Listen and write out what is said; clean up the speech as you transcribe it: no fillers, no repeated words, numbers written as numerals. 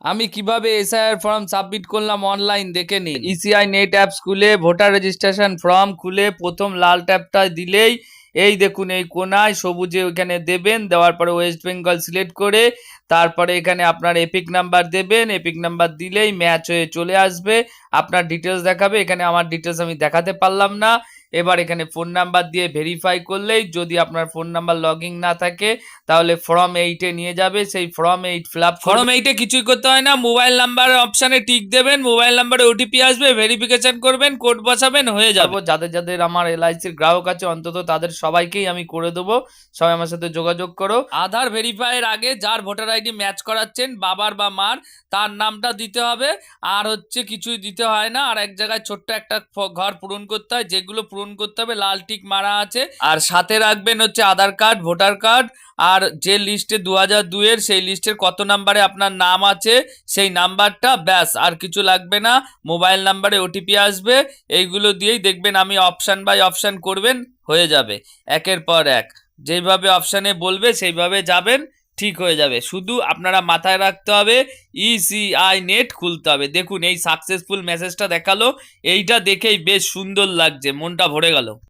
আমি কিভাবে SIR form submit করলাম অনলাইন দেখে নিন। ইসিআই নেট অ্যাপস খুলে ভোটার রেজিস্ট্রেশন ফর্ম খুলে প্রথম লাল ট্যাবটা দিলেই এই দেখুন এই কোনায় সবুজে ওইখানে দেবেন, দেওয়ার পরে ওয়েস্ট বেঙ্গল সিলেক্ট করে তারপরে এখানে আপনার এপিক নাম্বার দেবেন। এপিক নাম্বার দিলেই ম্যাচ হয়ে চলে আসবে, আপনার ডিটেলস দেখাবে। এখানে আমার ডিটেলস আমি দেখাতে পারলাম না। এবার এখানে ফোন নাম্বার দিয়ে ভেরিফাই করলেই যদি আপনার ফোন নাম্বার লগইন না থাকে তাহলে ফর্ম 8-এ নিয়ে যাবে। সেই ফর্ম 8 ফিল আপ। ফর্ম 8-এ কিছুই করতে হয় না, মোবাইল নাম্বার অপশানে টিক দেবেন, মোবাইল নাম্বারে ওটিপি আসবে, ভেরিফিকেশন করবেন, কোড বসাবেন, হয়ে যাবে। যাদের যাদের আমার এলআইসির গ্রাহক আছে অন্তত তাদের সবাইকেই আমি করে দেবো। সবাই আমার সাথে যোগাযোগ করো। আধার ভেরিফাইয়ের আগে যার ভোটার আইডি ম্যাচ করাচ্ছেন বাবার বা মার, তার নামটা দিতে হবে। আর হচ্ছে কিছুই দিতে হয় না। আর এক জায়গায় ছোট্ট একটা ঘর পূরণ করতে হয়, যেগুলো পূরণ করতে হবে লাল টিক মারা আছে। আর সাথে রাখবেন হচ্ছে আধার কার্ড, ভোটার কার্ড, আর যে লিস্টে 2002-এর সেই লিস্টের কত নাম্বারে আপনার নাম আছে সেই নাম্বারটা, ব্যাস আর কিছু লাগবে না। মোবাইল নাম্বারে ওটিপি আসবে, এইগুলো দিয়েই দেখবেন আমি অপশান বাই অপশান করবেন, হয়ে যাবে একের পর এক। যেইভাবে অপশানে বলবে সেইভাবে যাবেন, ঠিক হয়ে যাবে। শুধু আপনারা মাথায় রাখতে হবে ইসিআই নেট খুলতে হবে। দেখুন এই সাকসেসফুল মেসেজটা দেখালো, এইটা দেখেই বেশ সুন্দর লাগছে, মনটা ভরে গেল।